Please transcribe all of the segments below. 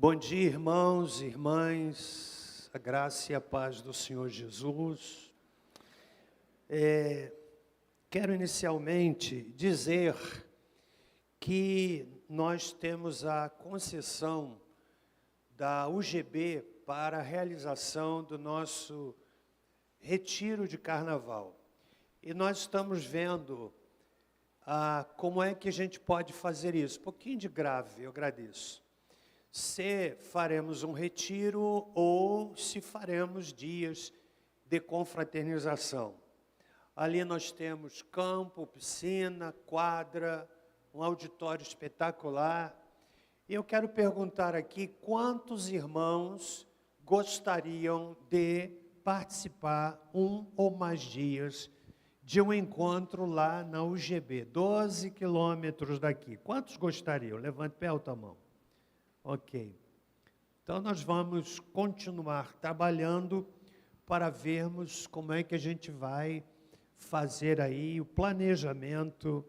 Bom dia, irmãos e irmãs, a graça e a paz do Senhor Jesus. Quero inicialmente dizer que nós temos a concessão da UGB para a realização do nosso retiro de carnaval. E nós estamos vendo como é que a gente pode fazer isso. Um pouquinho de grave, eu agradeço. Se faremos um retiro ou se faremos dias de confraternização. Ali nós temos campo, piscina, quadra, um auditório espetacular. E eu quero perguntar aqui, quantos irmãos gostariam de participar um ou mais dias de um encontro lá na UGB, 12 quilômetros daqui? Quantos gostariam? Levante pé alta a mão. Ok. Então, nós vamos continuar trabalhando para vermos como é que a gente vai fazer aí o planejamento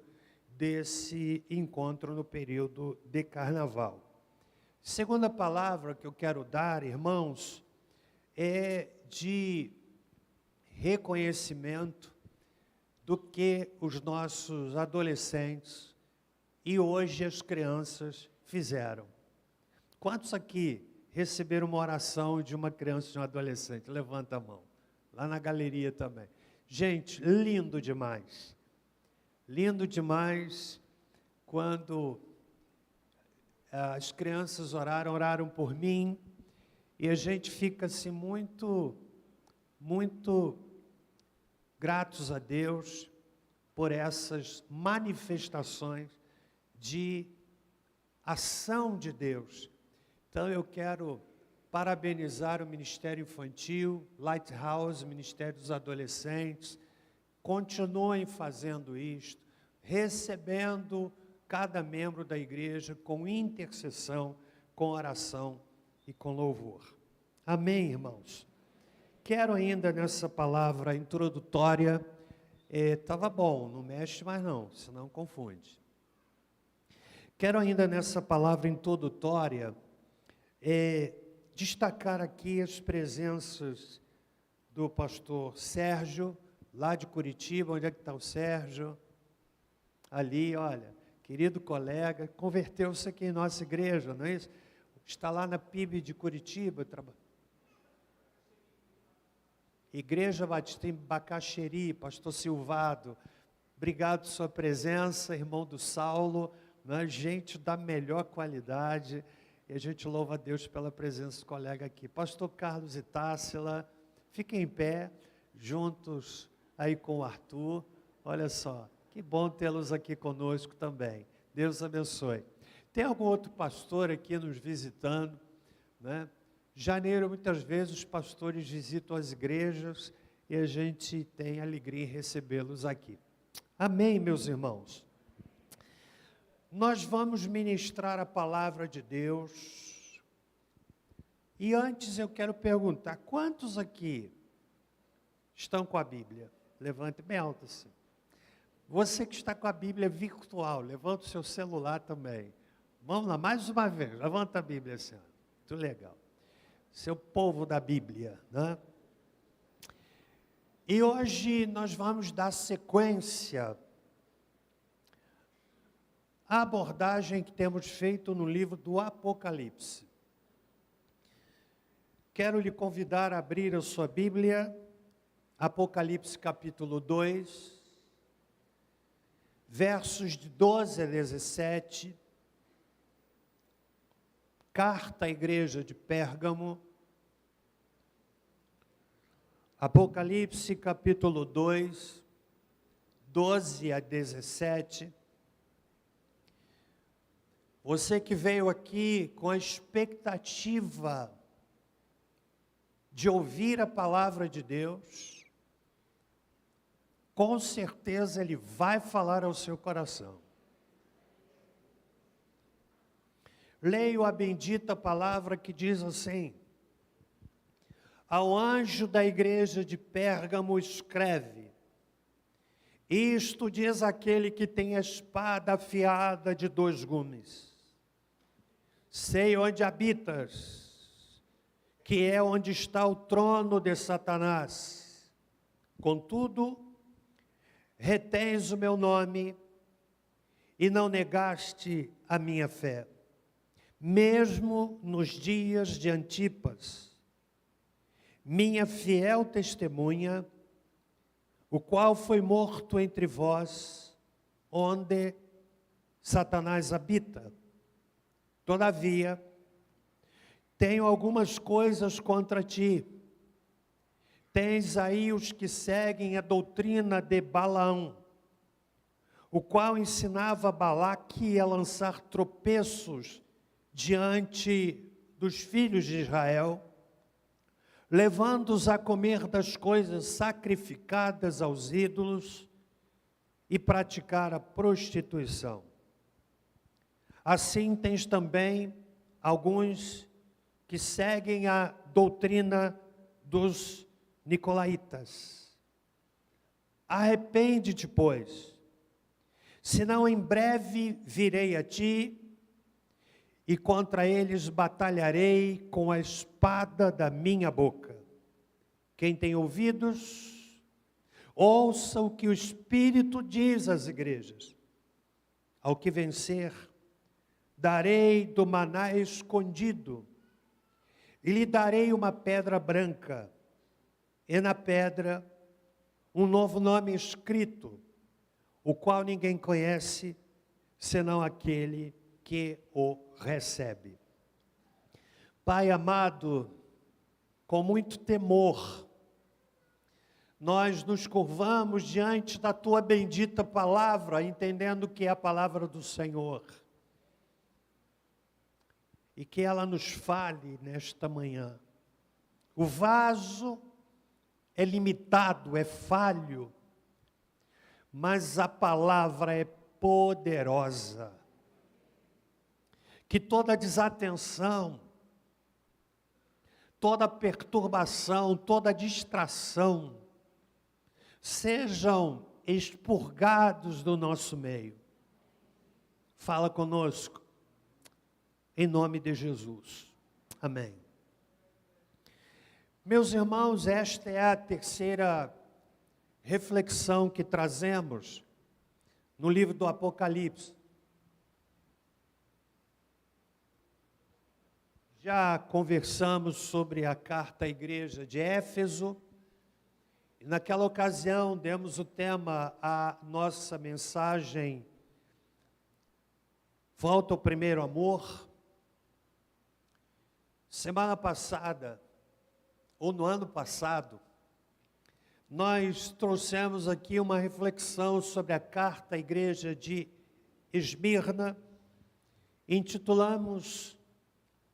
desse encontro no período de carnaval. Segunda palavra que eu quero dar, irmãos, é de reconhecimento do que os nossos adolescentes e hoje as crianças fizeram. Quantos aqui receberam uma oração de uma criança e de um adolescente? Levanta a mão. Lá na galeria também. Gente, lindo demais. Lindo demais quando as crianças oraram por mim, e a gente fica assim muito gratos a Deus por essas manifestações de ação de Deus. Então, eu quero parabenizar o Ministério Infantil, Lighthouse, Ministério dos Adolescentes. Continuem fazendo isto, recebendo cada membro da igreja com intercessão, com oração e com louvor. Amém, irmãos? Quero ainda nessa palavra introdutória, estava bom, não mexe mais não, senão confunde. Quero ainda nessa palavra introdutória, destacar aqui as presenças do pastor Sérgio, lá de Curitiba. Onde é que está o Sérgio? Ali, olha, querido colega, converteu-se aqui em nossa igreja, não é isso? Está lá na PIB de Curitiba, Igreja Batista em Bacaxeri, pastor Silvado, obrigado por sua presença, irmão do Saulo, né? Gente da melhor qualidade. E a gente louva a Deus pela presença do colega aqui. Pastor Carlos e Tássila, fiquem em pé, juntos aí com o Arthur. Olha só, que bom tê-los aqui conosco também. Deus abençoe. Tem algum outro pastor aqui nos visitando, né? Janeiro, muitas vezes, os pastores visitam as igrejas e a gente tem alegria em recebê-los aqui. Amém, meus irmãos? Nós vamos ministrar a palavra de Deus. E antes eu quero perguntar, quantos aqui estão com a Bíblia? Levante bem alto assim. Você que está com a Bíblia virtual, levanta o seu celular também. Vamos lá, mais uma vez, levanta a Bíblia assim. Muito legal. Seu povo da Bíblia, né? E hoje nós vamos dar sequência a abordagem que temos feito no livro do Apocalipse. Quero lhe convidar a abrir a sua Bíblia, Apocalipse capítulo 2, versos de 12 a 17, carta à igreja de Pérgamo, Apocalipse capítulo 2, 12 a 17, Você que veio aqui com a expectativa de ouvir a palavra de Deus, com certeza Ele vai falar ao seu coração. Leio a bendita palavra que diz assim: ao anjo da igreja de Pérgamo escreve: isto diz aquele que tem a espada afiada de 2 gumes. sei onde habitas, que é onde está o trono de Satanás. Contudo, retens o meu nome e não negaste a minha fé, mesmo nos dias de Antipas, minha fiel testemunha, o qual foi morto entre vós, onde Satanás habita. Todavia, tenho algumas coisas contra ti. Tens aí os que seguem a doutrina de Balaão, o qual ensinava Balaque a lançar tropeços diante dos filhos de Israel, levando-os a comer das coisas sacrificadas aos ídolos e praticar a prostituição. Assim tens também alguns que seguem a doutrina dos nicolaítas. Arrepende-te, pois, senão em breve virei a ti e contra eles batalharei com a espada da minha boca. Quem tem ouvidos, ouça o que o Espírito diz às igrejas. Ao que vencer, darei do maná escondido, e lhe darei uma pedra branca, e na pedra um novo nome escrito, o qual ninguém conhece, senão aquele que o recebe. Pai amado, com muito temor, nós nos curvamos diante da Tua bendita palavra, entendendo que é a palavra do Senhor. E que ela nos fale nesta manhã. O vaso é limitado, é falho, mas a palavra é poderosa. Que toda desatenção, toda perturbação, toda distração, sejam expurgados do nosso meio. Fala conosco. Em nome de Jesus. Amém. Meus irmãos, esta é a terceira reflexão que trazemos no livro do Apocalipse. Já conversamos sobre a carta à igreja de Éfeso, e naquela ocasião demos o tema à nossa mensagem, Volta ao Primeiro Amor. Semana passada, ou no ano passado, nós trouxemos aqui uma reflexão sobre a carta à igreja de Esmirna. Intitulamos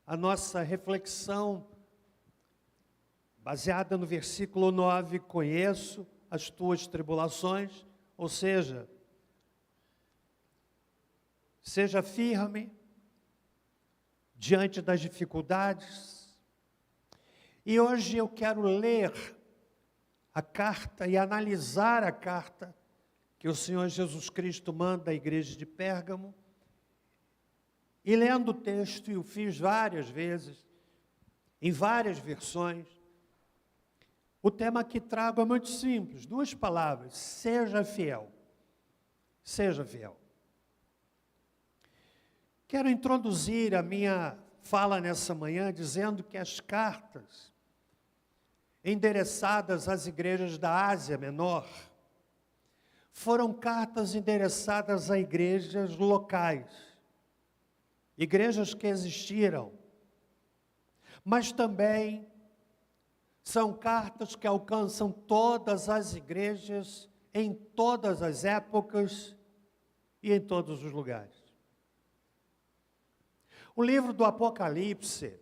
a nossa reflexão, baseada no versículo 9, conheço as tuas tribulações, ou seja, seja firme diante das dificuldades. E hoje eu quero ler a carta e analisar a carta que o Senhor Jesus Cristo manda à igreja de Pérgamo. E lendo o texto, e o fiz várias vezes, em várias versões, o tema que trago é muito simples, duas palavras: seja fiel. Seja fiel. Quero introduzir a minha fala nessa manhã dizendo que as cartas endereçadas às igrejas da Ásia Menor foram cartas endereçadas a igrejas locais, igrejas que existiram, mas também são cartas que alcançam todas as igrejas, em todas as épocas e em todos os lugares. O livro do Apocalipse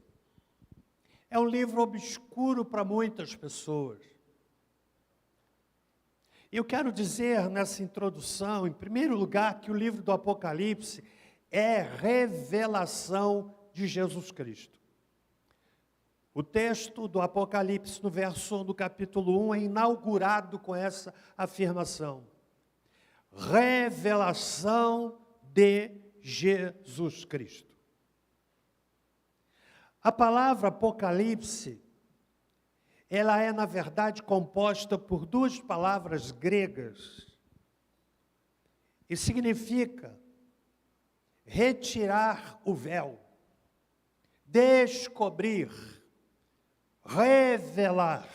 é um livro obscuro para muitas pessoas. Eu quero dizer nessa introdução, em primeiro lugar, que o livro do Apocalipse é revelação de Jesus Cristo. O texto do Apocalipse, no verso 1 do capítulo 1, é inaugurado com essa afirmação: revelação de Jesus Cristo. A palavra Apocalipse, ela é, na verdade, composta por duas palavras gregas e significa retirar o véu, descobrir, revelar.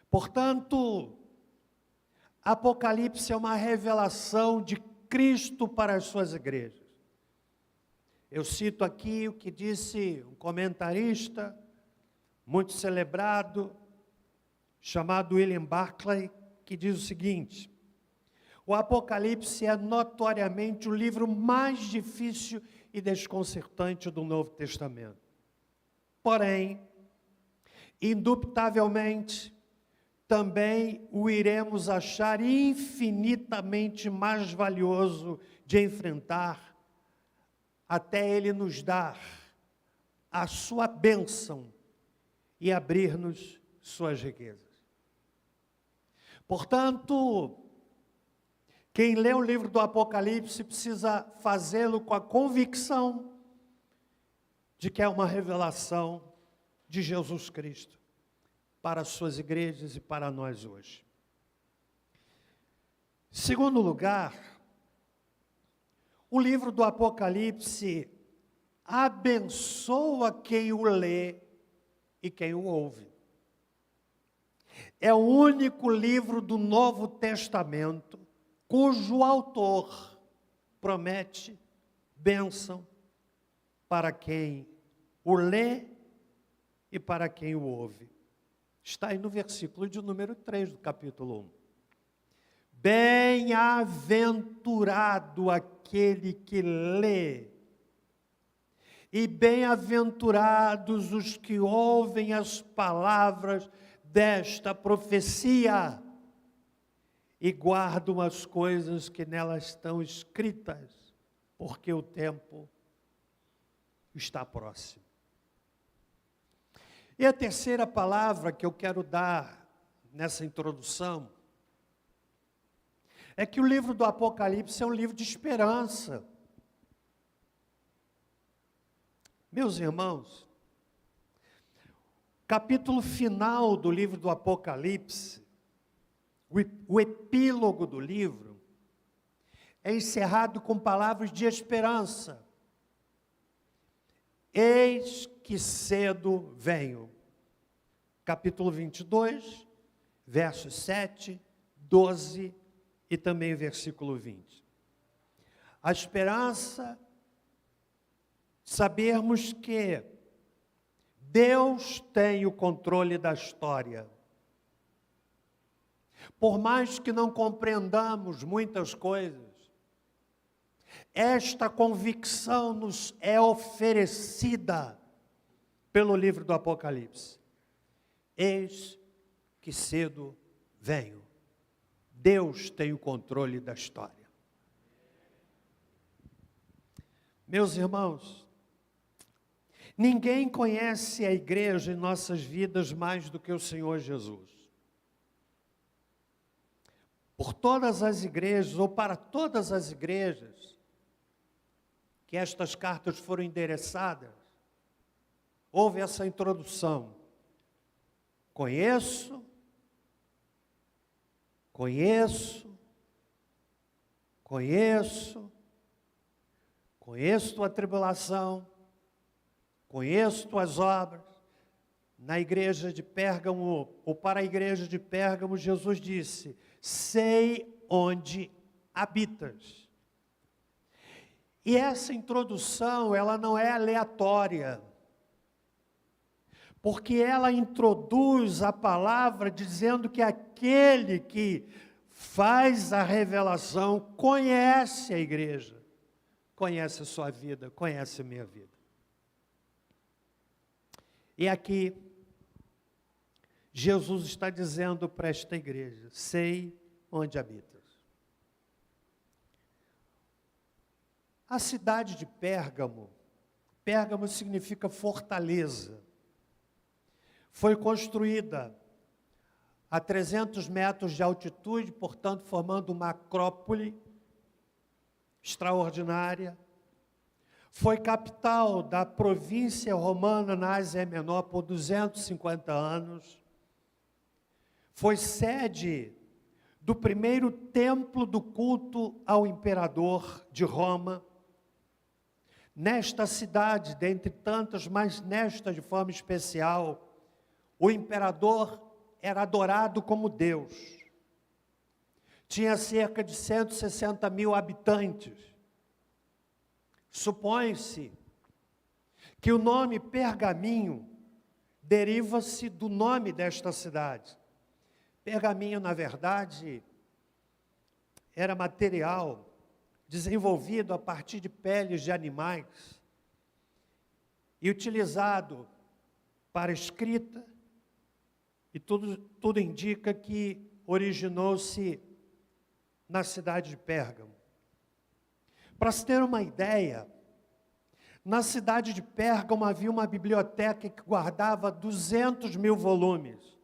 Portanto, Apocalipse é uma revelação de Cristo para as suas igrejas. Eu cito aqui o que disse um comentarista muito celebrado, chamado William Barclay, que diz o seguinte: o Apocalipse é notoriamente o livro mais difícil e desconcertante do Novo Testamento. Porém, indubitavelmente, também o iremos achar infinitamente mais valioso de enfrentar, até ele nos dar a sua bênção e abrir-nos suas riquezas. Portanto, quem lê o livro do Apocalipse precisa fazê-lo com a convicção de que é uma revelação de Jesus Cristo para as suas igrejas e para nós hoje. Segundo lugar, o livro do Apocalipse abençoa quem o lê e quem o ouve. É o único livro do Novo Testamento cujo autor promete bênção para quem o lê e para quem o ouve. Está aí no versículo de número 3 do capítulo 1. Bem-aventurado aquele que lê, e bem-aventurados os que ouvem as palavras desta profecia e guardam as coisas que nelas estão escritas, porque o tempo está próximo. E a terceira palavra que eu quero dar nessa introdução é que o livro do Apocalipse é um livro de esperança. Meus irmãos, capítulo final do livro do Apocalipse, o epílogo do livro, é encerrado com palavras de esperança. Eis que cedo venho. Capítulo 22, versos 7, 12 e também versículo 20. A esperança, sabermos que Deus tem o controle da história. Por mais que não compreendamos muitas coisas, esta convicção nos é oferecida pelo livro do Apocalipse. Eis que cedo venho. Deus tem o controle da história. Meus irmãos, ninguém conhece a igreja em nossas vidas mais do que o Senhor Jesus. Por todas as igrejas, ou para todas as igrejas, que estas cartas foram endereçadas, houve essa introdução. Conheço tua tribulação, conheço tuas obras. Na igreja de Pérgamo, ou para a igreja de Pérgamo, Jesus disse: sei onde habitas. E essa introdução, ela não é aleatória, porque ela introduz a palavra dizendo que aquele que faz a revelação conhece a igreja, conhece a sua vida, conhece a minha vida. E aqui, Jesus está dizendo para esta igreja: sei onde habitas. A cidade de Pérgamo, Pérgamo significa fortaleza, foi construída a 300 metros de altitude, portanto, formando uma acrópole extraordinária. foi capital da província romana na Ásia Menor por 250 anos, foi sede do primeiro templo do culto ao imperador de Roma. Nesta cidade, dentre tantas, mas nesta de forma especial, o imperador era adorado como Deus. Tinha cerca de 160 mil habitantes. Supõe-se que o nome Pergaminho deriva-se do nome desta cidade. Pergaminho, na verdade, era material desenvolvido a partir de peles de animais e utilizado para escrita, e tudo indica que originou-se na cidade de Pérgamo. Para se ter uma ideia, na cidade de Pérgamo havia uma biblioteca que guardava 200 mil volumes,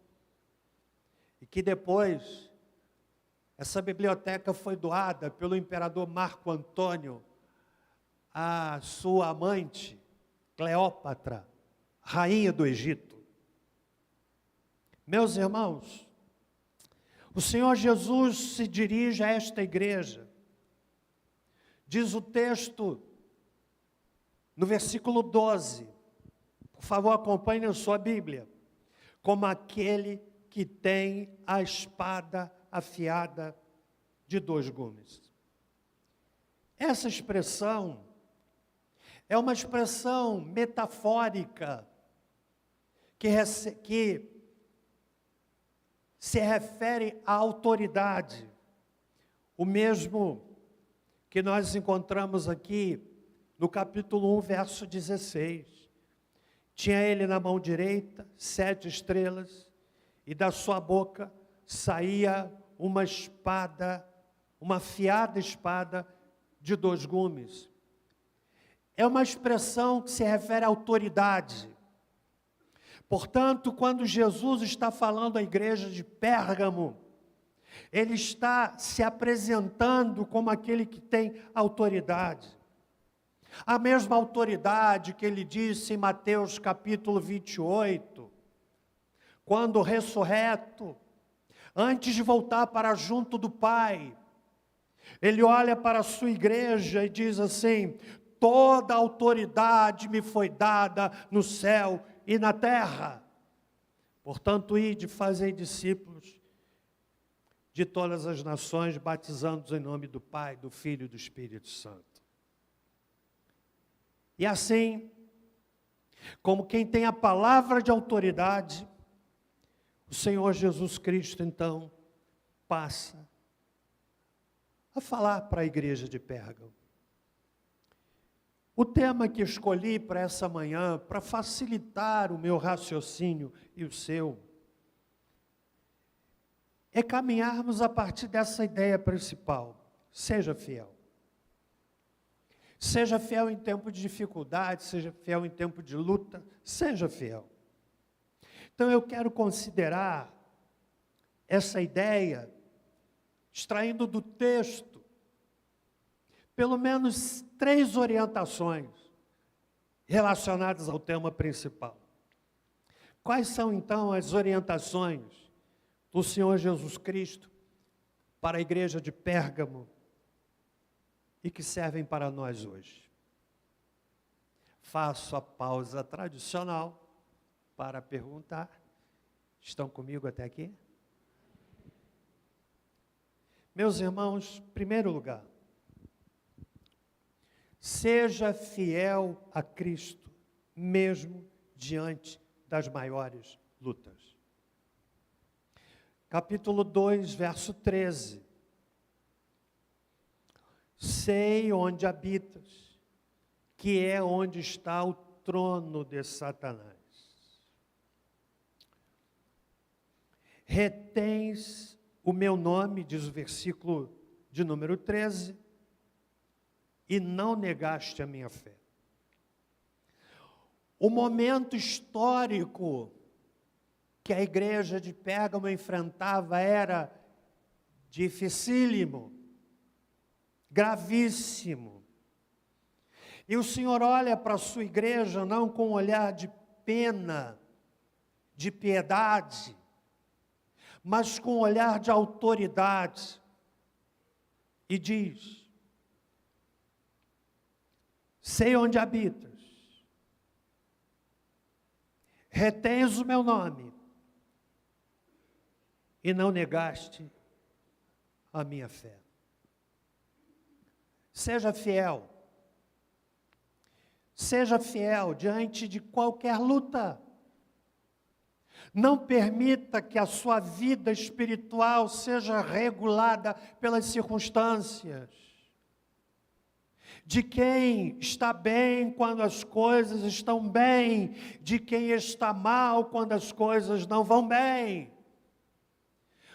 e que depois essa biblioteca foi doada pelo imperador Marco Antônio à sua amante, Cleópatra, rainha do Egito. Meus irmãos, o Senhor Jesus se dirige a esta igreja. Diz o texto, no versículo 12, por favor acompanhe a sua Bíblia, como aquele que tem a espada afiada de 2 gumes. Essa expressão é uma expressão metafórica que se refere à autoridade, o mesmo que nós encontramos aqui no capítulo 1, verso 16. Tinha ele na mão direita 7 estrelas, e da sua boca saía uma espada, uma afiada espada de 2 gumes. É uma expressão que se refere à autoridade. Portanto, quando Jesus está falando à igreja de Pérgamo, ele está se apresentando como aquele que tem autoridade. A mesma autoridade que ele disse em Mateus capítulo 28, quando ressurreto, antes de voltar para junto do Pai, ele olha para a sua igreja e diz assim: toda a autoridade me foi dada no céu e na terra. Portanto, ide, fazei discípulos de todas as nações, batizando-os em nome do Pai, do Filho e do Espírito Santo. E assim, como quem tem a palavra de autoridade, o Senhor Jesus Cristo, então, passa a falar para a igreja de Pérgamo. O tema que escolhi para essa manhã, para facilitar o meu raciocínio e o seu, é caminharmos a partir dessa ideia principal: seja fiel. Seja fiel em tempo de dificuldade, seja fiel em tempo de luta, seja fiel. Então eu quero considerar essa ideia, extraindo do texto, pelo menos 3 orientações relacionadas ao tema principal. Quais são então as orientações do Senhor Jesus Cristo para a igreja de Pérgamo e que servem para nós hoje? Faço a pausa tradicional para perguntar. Estão comigo até aqui? Meus irmãos, em primeiro lugar, seja fiel a Cristo, mesmo diante das maiores lutas. Capítulo 2, verso 13. Sei onde habitas, que é onde está o trono de Satanás. Retens o meu nome, diz o versículo de número 13, e não negaste a minha fé. O momento histórico que a igreja de Pérgamo enfrentava era dificílimo, gravíssimo. E o Senhor olha para a sua igreja não com um olhar de pena, de piedade, mas com um olhar de autoridade. E diz: sei onde habitas, retens o meu nome, e não negaste a minha fé. Seja fiel. Seja fiel diante de qualquer luta. Não permita que a sua vida espiritual seja regulada pelas circunstâncias. De quem está bem quando as coisas estão bem, de quem está mal quando as coisas não vão bem.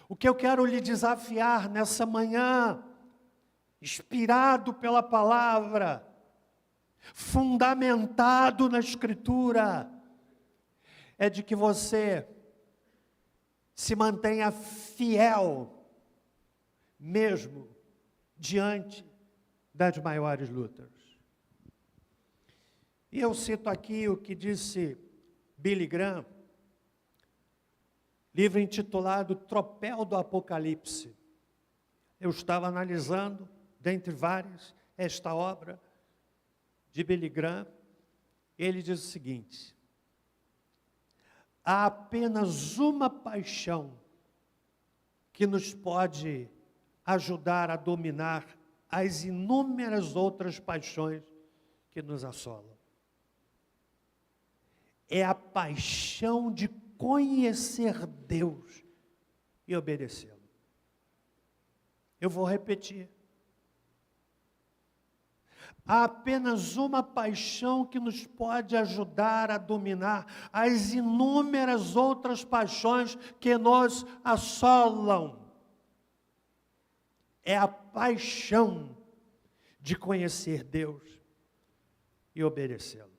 O que eu quero lhe desafiar nessa manhã, inspirado pela palavra, fundamentado na Escritura, é de que você se mantenha fiel, mesmo diante das maiores lutas. E eu cito aqui o que disse Billy Graham, livro intitulado Tropel do Apocalipse. Eu estava analisando, dentre várias, esta obra de Billy Graham. Ele diz o seguinte: há apenas uma paixão que nos pode ajudar a dominar as inúmeras outras paixões que nos assolam. É a paixão de conhecer Deus e obedecê-lo. Eu vou repetir. Há apenas uma paixão que nos pode ajudar a dominar as inúmeras outras paixões que nos assolam. É a paixão de conhecer Deus e obedecê-lo.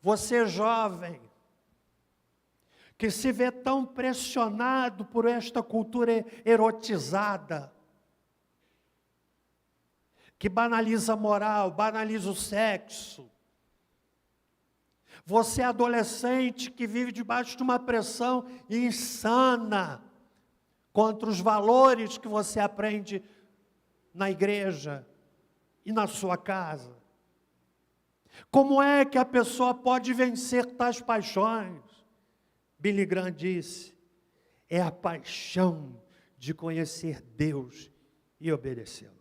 Você jovem, que se vê tão pressionado por esta cultura erotizada, que banaliza a moral, banaliza o sexo. Você adolescente que vive debaixo de uma pressão insana contra os valores que você aprende na igreja e na sua casa. Como é que a pessoa pode vencer tais paixões? Billy Graham disse: é a paixão de conhecer Deus e obedecê-lo.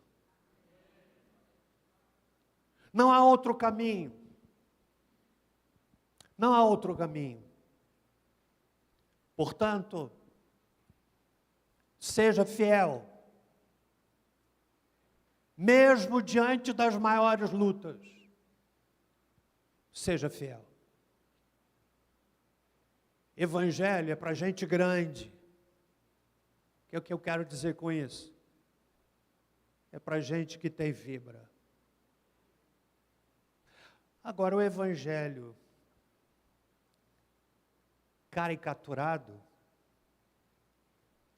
Não há outro caminho. Não há outro caminho. Portanto, seja fiel, mesmo diante das maiores lutas. Seja fiel. Evangelho é para gente grande. O que é o que eu quero dizer com isso? É para gente que tem fibra. Agora, o evangelho caricaturado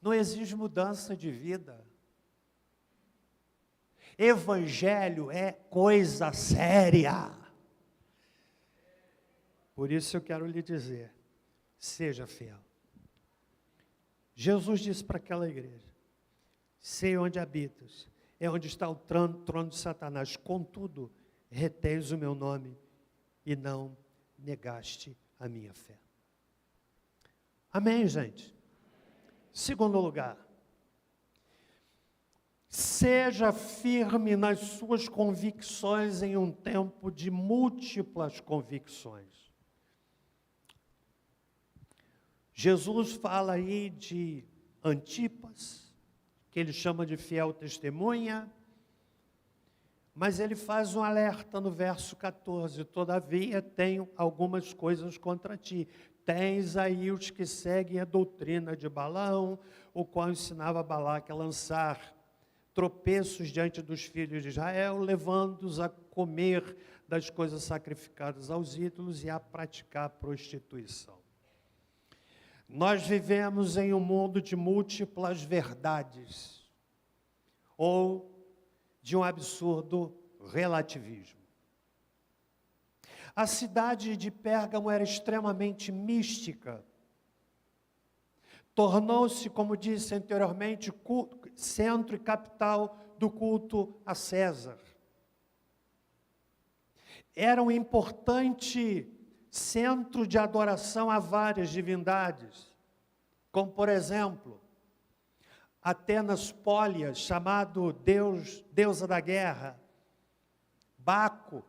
não exige mudança de vida. Evangelho é coisa séria. Por isso eu quero lhe dizer, seja fiel. Jesus disse para aquela igreja: sei onde habitas, é onde está o trono de Satanás, contudo, retens o meu nome e não negaste a minha fé. Amém, gente? Segundo lugar, seja firme nas suas convicções em um tempo de múltiplas convicções. Jesus fala aí de Antipas, que ele chama de fiel testemunha, mas ele faz um alerta no verso 14: todavia tenho algumas coisas contra ti. Tens aí os que seguem a doutrina de Balaão, o qual ensinava Balaque a lançar tropeços diante dos filhos de Israel, levando-os a comer das coisas sacrificadas aos ídolos e a praticar prostituição. Nós vivemos em um mundo de múltiplas verdades, ou de um absurdo relativismo. A cidade de Pérgamo era extremamente mística. Tornou-se, como disse anteriormente, centro e capital do culto a César. Era um importante centro de adoração a várias divindades, como, por exemplo, Atenas Pólias, chamado deusa da guerra, Baco,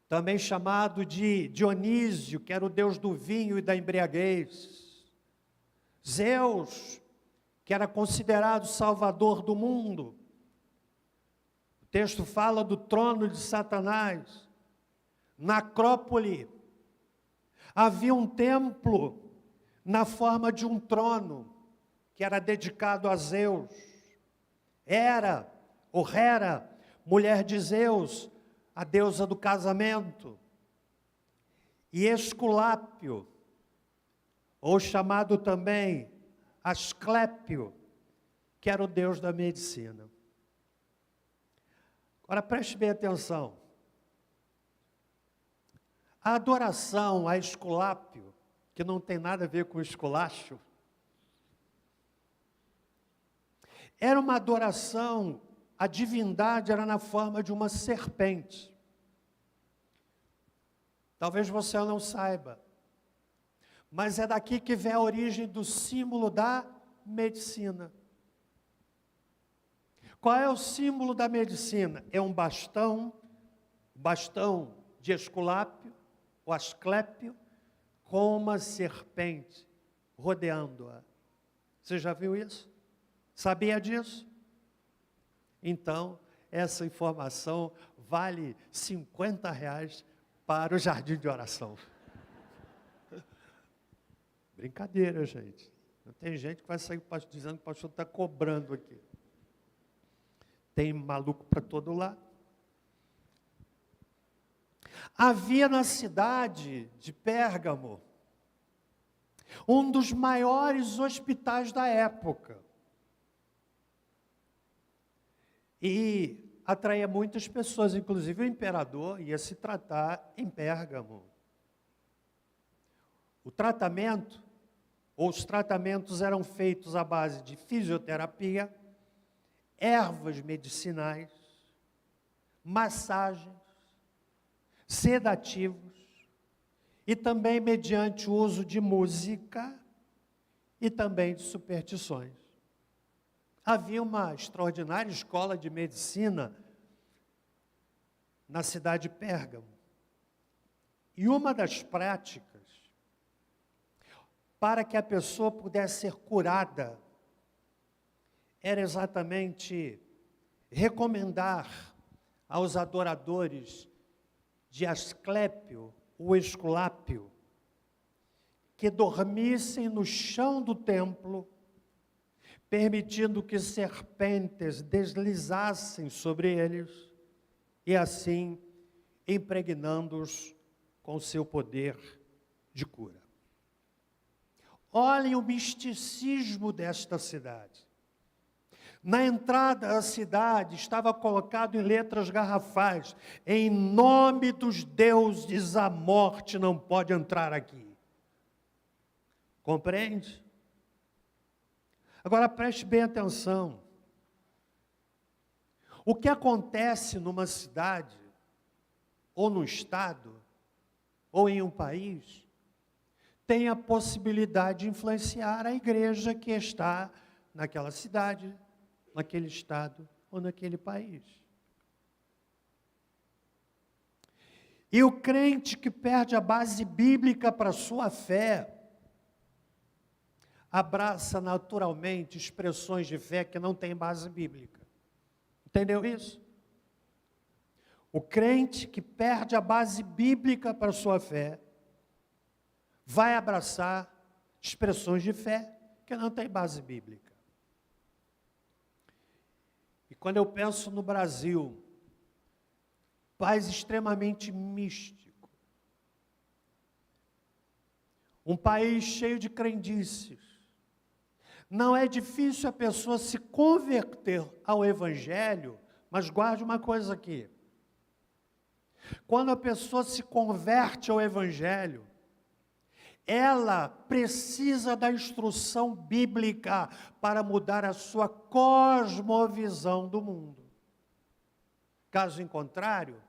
também chamado de Dionísio, que era o deus do vinho e da embriaguez, Zeus, que era considerado salvador do mundo. O texto fala do trono de Satanás. Na Acrópole, havia um templo na forma de um trono, que era dedicado a Zeus. Hera, mulher de Zeus, a deusa do casamento. E Esculápio, ou chamado também Asclépio, que era o deus da medicina. Agora preste bem atenção. A adoração a Esculápio, que não tem nada a ver com esculacho, era uma adoração, a divindade era na forma de uma serpente. Talvez você não saiba, mas é daqui que vem a origem do símbolo da medicina. Qual é o símbolo da medicina? É um bastão de Esculápio, o Asclépio, com uma serpente rodeando-a. Você já viu isso? Sabia disso? Então, essa informação vale R$50 para o jardim de oração. Brincadeira, gente. Não tem gente que vai sair dizendo que o pastor está cobrando aqui. Tem maluco para todo lado. Havia na cidade de Pérgamo um dos maiores hospitais da época. E atraía muitas pessoas, inclusive o imperador ia se tratar em Pérgamo. O tratamento, ou os tratamentos eram feitos à base de fisioterapia, ervas medicinais, massagens, sedativos, e também mediante o uso de música e também de superstições. Havia uma extraordinária escola de medicina na cidade de Pérgamo. E uma das práticas, para que a pessoa pudesse ser curada, era exatamente recomendar aos adoradores de Asclépio, o Esculápio, que dormissem no chão do templo, permitindo que serpentes deslizassem sobre eles e assim impregnando-os com seu poder de cura. Olhem o misticismo desta cidade. Na entrada da cidade estava colocado em letras garrafais: em nome dos deuses, a morte não pode entrar aqui. Compreende? Agora preste bem atenção. O que acontece numa cidade, ou num estado, ou em um país, tem a possibilidade de influenciar a igreja que está naquela cidade, naquele estado ou naquele país. E o crente que perde a base bíblica para a sua fé, abraça naturalmente expressões de fé que não têm base bíblica. Entendeu isso? O crente que perde a base bíblica para a sua fé, vai abraçar expressões de fé que não têm base bíblica. E quando eu penso no Brasil, país extremamente místico, um país cheio de crendices, não é difícil a pessoa se converter ao Evangelho, mas guarde uma coisa aqui: Quando a pessoa se converte ao Evangelho, ela precisa da instrução bíblica para mudar a sua cosmovisão do mundo. Caso contrário,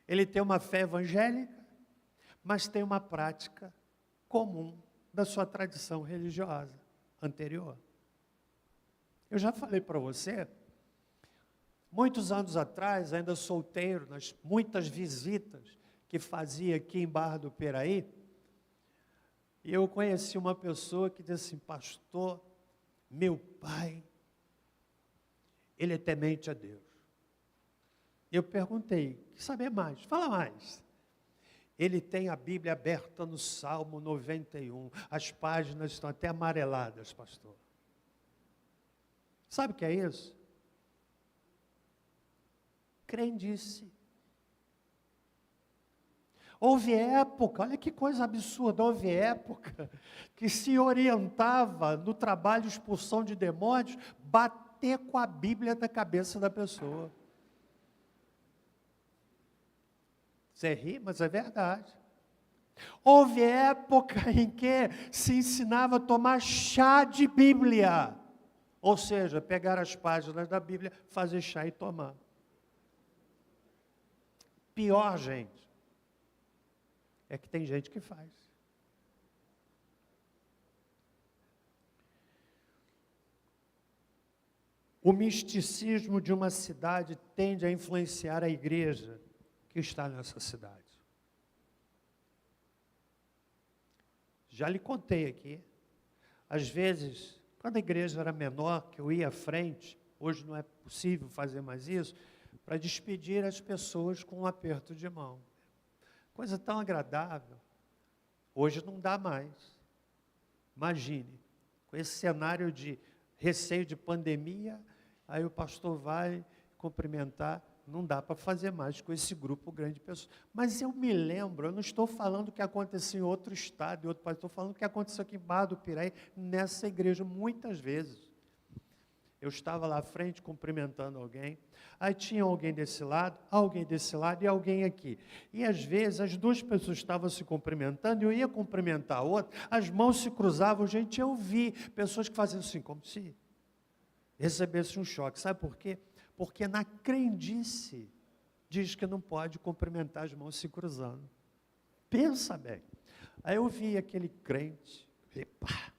ele tem uma fé evangélica, mas tem uma prática comum da sua tradição religiosa anterior. Eu já falei para você, muitos anos atrás, ainda solteiro, nas muitas visitas que fazia aqui em Barra do Piraí, e eu conheci uma pessoa que disse assim: pastor, meu pai, ele é temente a Deus. Eu perguntei: quer saber mais? Fala mais. Ele tem a Bíblia aberta no Salmo 91. As páginas estão até amareladas, pastor. Sabe o que é isso? Crendice. Houve época, olha que coisa absurda, houve época que se orientava no trabalho de expulsão de demônios, bater com a Bíblia na cabeça da pessoa. Você ri, mas é verdade. Houve época em que se ensinava a tomar chá de Bíblia, ou seja, pegar as páginas da Bíblia, fazer chá e tomar. Pior, gente, é que tem gente que faz. O misticismo de uma cidade tende a influenciar a igreja que está nessa cidade. Já lhe contei aqui, às vezes, quando a igreja era menor, que eu ia à frente, hoje não é possível fazer mais isso, para despedir as pessoas com um aperto de mão. Coisa tão agradável. Hoje não dá mais. Imagine, com esse cenário de receio de pandemia, aí o pastor vai cumprimentar, não dá para fazer mais com esse grupo grande de pessoas. Mas eu me lembro, eu não estou falando o que aconteceu em outro estado, em outro país, estou falando o que aconteceu aqui em Barra do Piraí, nessa igreja, muitas vezes. Eu estava lá à frente cumprimentando alguém, aí tinha alguém desse lado e alguém aqui. E às vezes as duas pessoas estavam se cumprimentando, eu ia cumprimentar a outra, as mãos se cruzavam, gente, eu vi pessoas que faziam assim, como se recebesse um choque. Sabe por quê? Porque na crendice diz que não pode cumprimentar as mãos se cruzando. Pensa bem. Aí eu vi aquele crente, pá,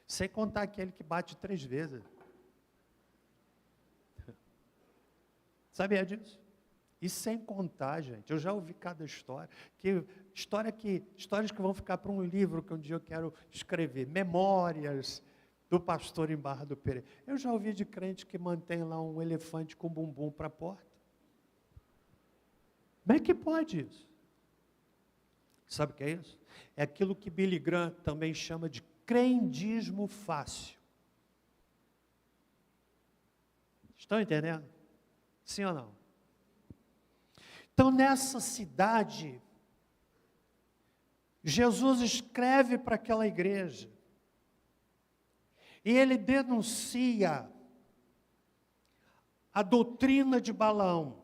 sem contar aquele que bate 3 vezes. Sabia disso? E sem contar, gente, eu já ouvi cada história, histórias que vão ficar para um livro que um dia eu quero escrever, memórias do pastor em Barra do Piraí. Eu já ouvi de crente que mantém lá um elefante com bumbum para a porta. Como é que pode isso? Sabe o que é isso? É aquilo que Billy Graham também chama de crendismo fácil. Estão entendendo? Sim ou não? Então, nessa cidade, Jesus escreve para aquela igreja, e ele denuncia a doutrina de Balaão.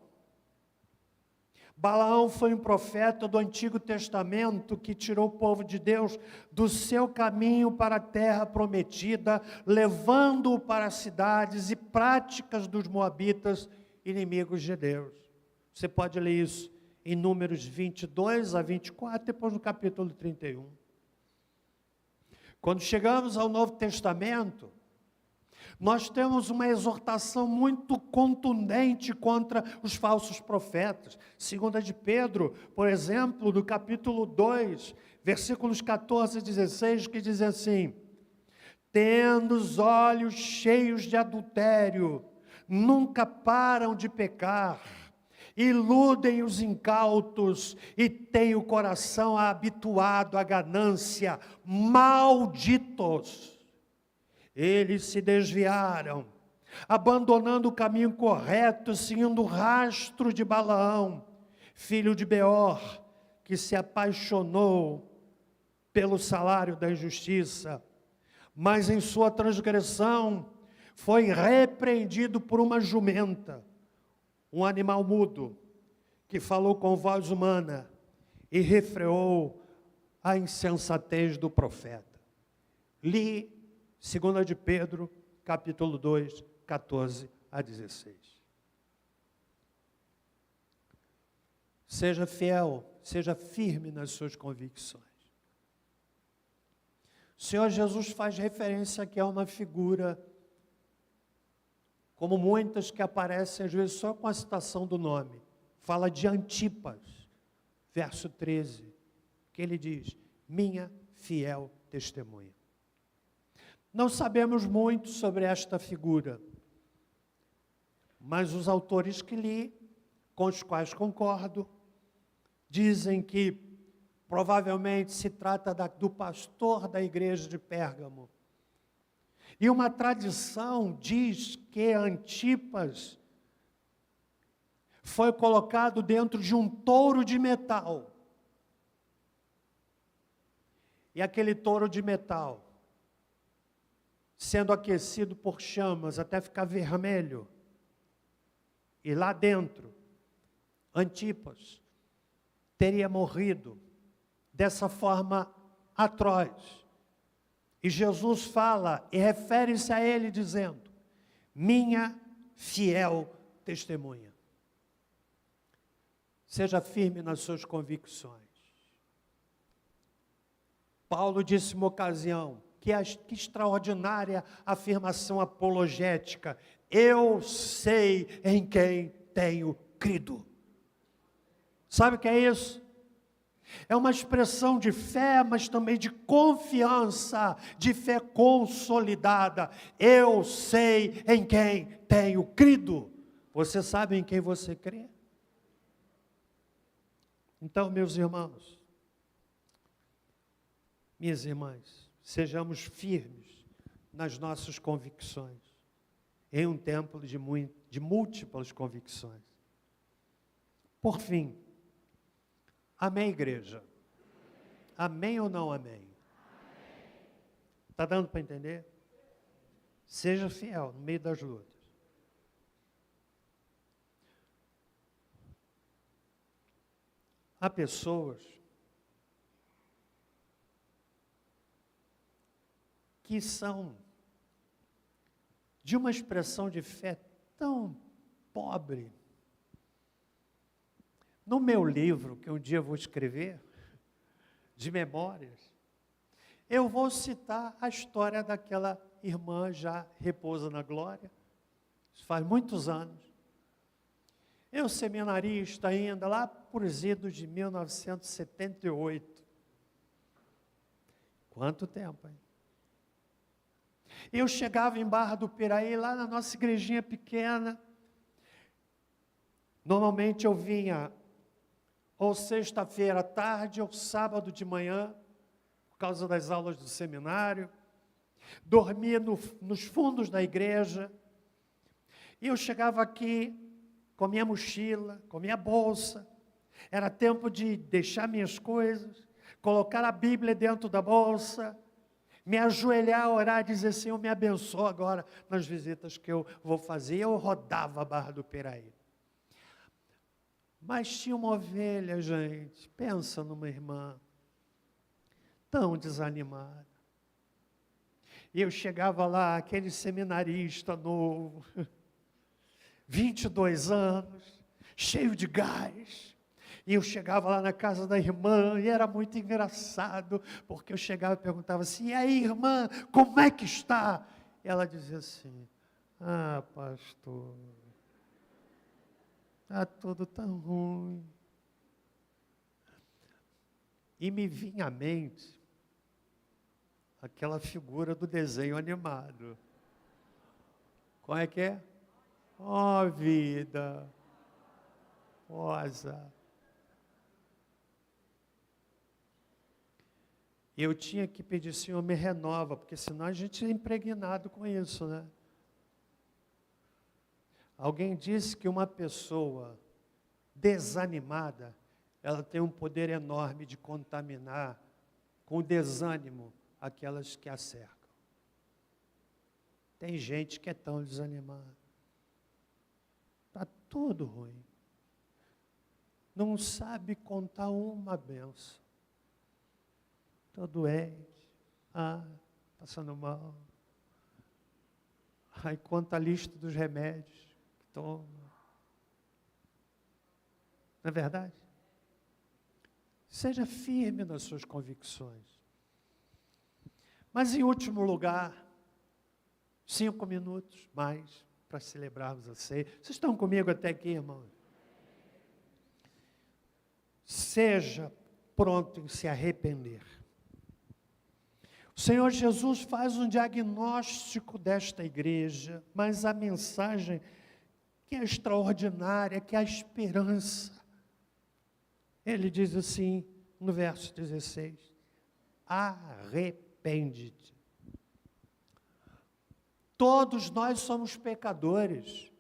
Balaão foi um profeta do Antigo Testamento que tirou o povo de Deus do seu caminho para a terra prometida, levando-o para cidades e práticas dos moabitas, inimigos de Deus. Você pode ler isso em Números 22 a 24, depois no capítulo 31. Quando chegamos ao Novo Testamento, nós temos uma exortação muito contundente contra os falsos profetas. 2 de Pedro, por exemplo, do capítulo 2, versículos 14 e 16, que diz assim: tendo os olhos cheios de adultério, nunca param de pecar, iludem os incautos e têm o coração habituado à ganância, malditos. Eles se desviaram, abandonando o caminho correto, seguindo o rastro de Balaão, filho de Beor, que se apaixonou pelo salário da injustiça, mas em sua transgressão foi repreendido por uma jumenta, um animal mudo, que falou com voz humana e refreou a insensatez do profeta. Li 2 de Pedro, capítulo 2, 14 a 16. Seja fiel, seja firme nas suas convicções. O Senhor Jesus faz referência aqui a uma figura, como muitas que aparecem às vezes só com a citação do nome. Fala de Antipas, verso 13, que ele diz: minha fiel testemunha. Não sabemos muito sobre esta figura, mas os autores que li, com os quais concordo, dizem que provavelmente se trata do pastor da igreja de Pérgamo. E uma tradição diz que Antipas foi colocado dentro de um touro de metal. E aquele touro de metal, sendo aquecido por chamas até ficar vermelho, e lá dentro, Antipas teria morrido dessa forma atroz. E Jesus fala e refere-se a ele dizendo: minha fiel testemunha. Seja firme nas suas convicções. Paulo disse uma ocasião, que extraordinária afirmação apologética: eu sei em quem tenho crido. Sabe o que é isso? É uma expressão de fé, mas também de confiança, de fé consolidada. Eu sei em quem tenho crido. Você sabe em quem você crê? Então, meus irmãos, minhas irmãs, sejamos firmes nas nossas convicções, em um tempo de múltiplas convicções. Por fim, amém, igreja? Amém ou não amém? Está dando para entender? Seja fiel no meio das lutas. Há pessoas que são de uma expressão de fé tão pobre. No meu livro, que um dia eu vou escrever, de memórias, eu vou citar a história daquela irmã já repousa na glória. Isso faz muitos anos. Eu, seminarista ainda, lá por idos de 1978. Quanto tempo, hein? Eu chegava em Barra do Piraí, lá na nossa igrejinha pequena. Normalmente eu vinha ou sexta-feira à tarde, ou sábado de manhã, por causa das aulas do seminário. Dormia nos fundos da igreja. E eu chegava aqui com minha mochila, com minha bolsa. Era tempo de deixar minhas coisas, colocar a Bíblia dentro da bolsa, me ajoelhar, orar, dizer: Senhor, me abençoa agora nas visitas que eu vou fazer. Eu rodava a Barra do Piraí. Mas tinha uma ovelha, gente, pensa numa irmã, tão desanimada. E eu chegava lá, aquele seminarista novo, 22 anos, cheio de gás. E eu chegava lá na casa da irmã, e era muito engraçado, porque eu chegava e perguntava assim: e aí, irmã, como é que está? E ela dizia assim: ah, pastor, está tudo tão ruim. E me vinha à mente aquela figura do desenho animado. Qual é que é? Ó vida, rosa. E eu tinha que pedir: Senhor, me renova, porque senão a gente é impregnado com isso, né? Alguém disse que uma pessoa desanimada, ela tem um poder enorme de contaminar com desânimo aquelas que a cercam. Tem gente que é tão desanimada. Está tudo ruim. não sabe contar uma benção. Estou doente, passando mal. Aí conta a lista dos remédios que toma. Não é verdade? Seja firme nas suas convicções. Mas em último lugar, 5 minutos mais para celebrarmos a ceia. Vocês estão comigo até aqui, irmãos? Seja pronto em se arrepender. O Senhor Jesus faz um diagnóstico desta igreja, mas a mensagem que é extraordinária, que é a esperança. Ele diz assim, no verso 16, arrepende-te. Todos nós somos pecadores.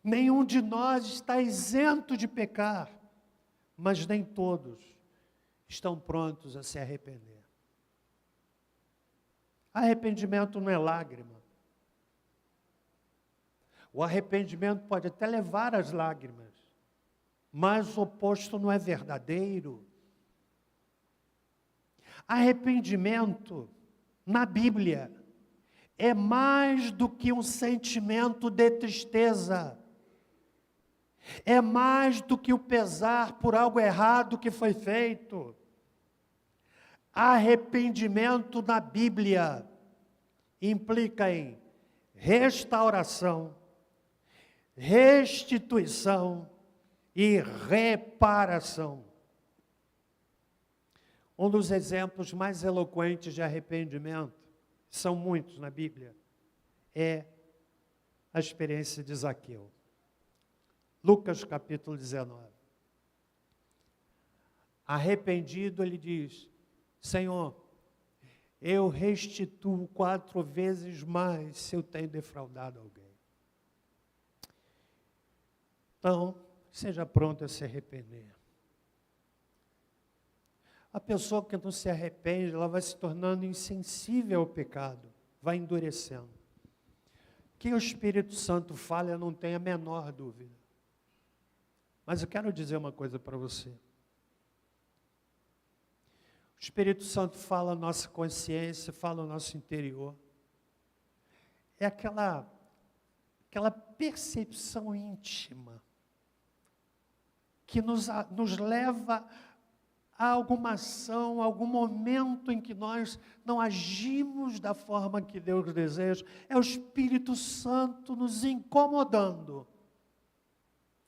Nenhum de nós está isento de pecar, mas nem todos estão prontos a se arrepender. Arrependimento não é lágrima. O arrependimento pode até levar às lágrimas, mas o oposto não é verdadeiro. Arrependimento, na Bíblia, é mais do que um sentimento de tristeza. É mais do que o pesar por algo errado que foi feito. Arrependimento na Bíblia implica em restauração, restituição e reparação. Um dos exemplos mais eloquentes de arrependimento, são muitos na Bíblia, é a experiência de Zaqueu. Lucas capítulo 19. Arrependido, ele diz: Senhor, eu restituo 4 vezes mais se eu tenho defraudado alguém. Então, seja pronto a se arrepender. A pessoa que não se arrepende, ela vai se tornando insensível ao pecado, vai endurecendo. Que o Espírito Santo fala, eu não tenho a menor dúvida. Mas eu quero dizer uma coisa para você. O Espírito Santo fala a nossa consciência, fala o nosso interior. É aquela percepção íntima que nos leva a alguma ação, algum momento em que nós não agimos da forma que Deus deseja. É o Espírito Santo nos incomodando.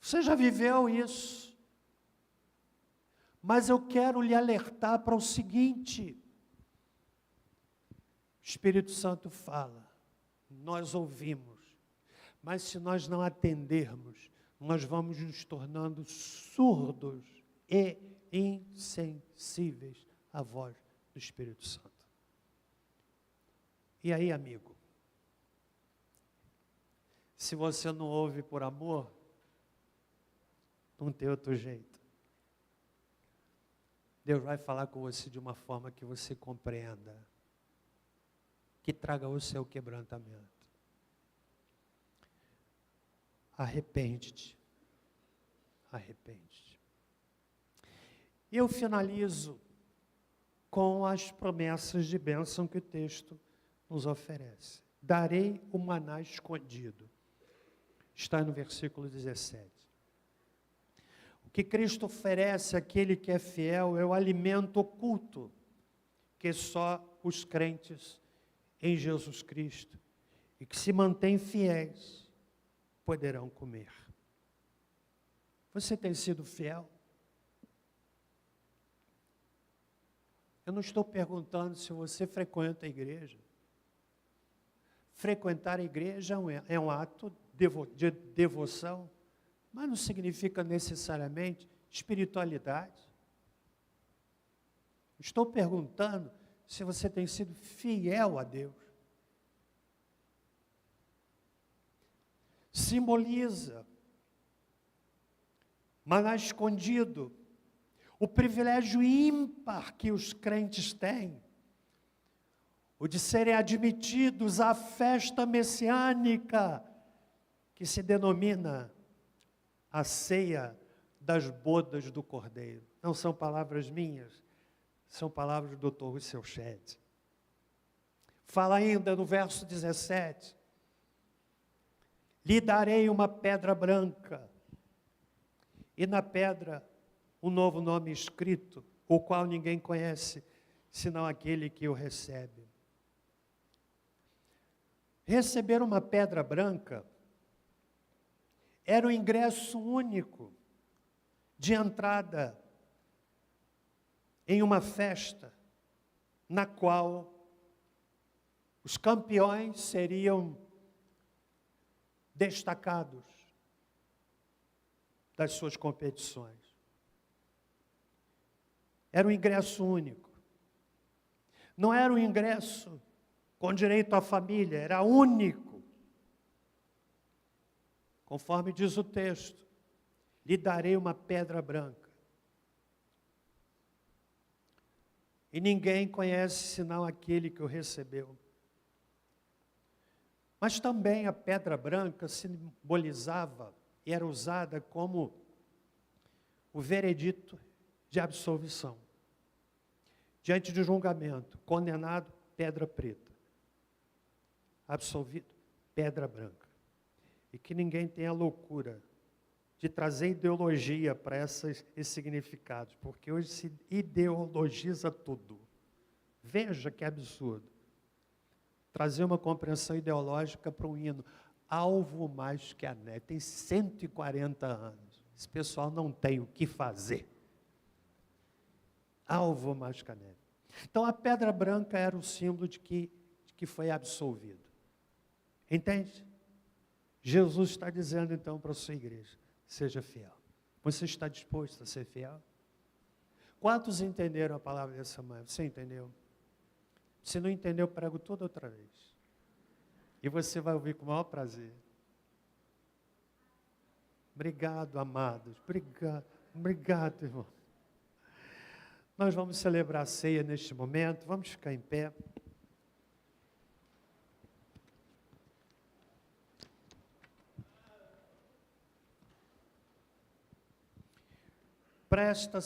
Você já viveu isso? Mas eu quero lhe alertar para o seguinte: o Espírito Santo fala, nós ouvimos, mas se nós não atendermos, nós vamos nos tornando surdos e insensíveis à voz do Espírito Santo. E aí, amigo, se você não ouve por amor, não tem outro jeito. Deus vai falar com você de uma forma que você compreenda, que traga o seu quebrantamento. Arrepende-te. Arrepende-te. Eu finalizo com as promessas de bênção que o texto nos oferece. Darei o maná escondido. Está no versículo 17. O que Cristo oferece àquele que é fiel é o alimento oculto, que só os crentes em Jesus Cristo e que se mantêm fiéis poderão comer. Você tem sido fiel? Eu não estou perguntando se você frequenta a igreja. Frequentar a igreja é um ato de devoção, mas não significa necessariamente espiritualidade. Estou perguntando se você tem sido fiel a Deus. Simboliza, maná escondido, o privilégio ímpar que os crentes têm, o de serem admitidos à festa messiânica, que se denomina a ceia das bodas do Cordeiro. Não são palavras minhas, são palavras do Dr. Russell Shedd. Fala ainda no verso 17: lhe darei uma pedra branca, e na pedra um novo nome escrito, o qual ninguém conhece, senão aquele que o recebe. Receber uma pedra branca era o ingresso único de entrada em uma festa na qual os campeões seriam destacados das suas competições. Era um ingresso único. Não era um ingresso com direito à família, era único. Conforme diz o texto, lhe darei uma pedra branca. E ninguém conhece senão aquele que o recebeu. Mas também a pedra branca simbolizava e era usada como o veredito de absolvição. Diante de julgamento, condenado, pedra preta. Absolvido, pedra branca. E que ninguém tenha loucura de trazer ideologia para esses significados, porque hoje se ideologiza tudo. Veja que absurdo. Trazer uma compreensão ideológica para um hino. Alvo mais que a neve. Tem 140 anos. Esse pessoal não tem o que fazer. Alvo mais que a neve. Então a pedra branca era o símbolo de que foi absolvido. Entende? Jesus está dizendo então para a sua igreja: seja fiel. Você está disposto a ser fiel? Quantos entenderam a palavra dessa manhã? Você entendeu? Se não entendeu, eu prego toda outra vez. E você vai ouvir com o maior prazer. Obrigado, amados. Obrigado, irmão. Nós vamos celebrar a ceia neste momento. Vamos ficar em pé. Presta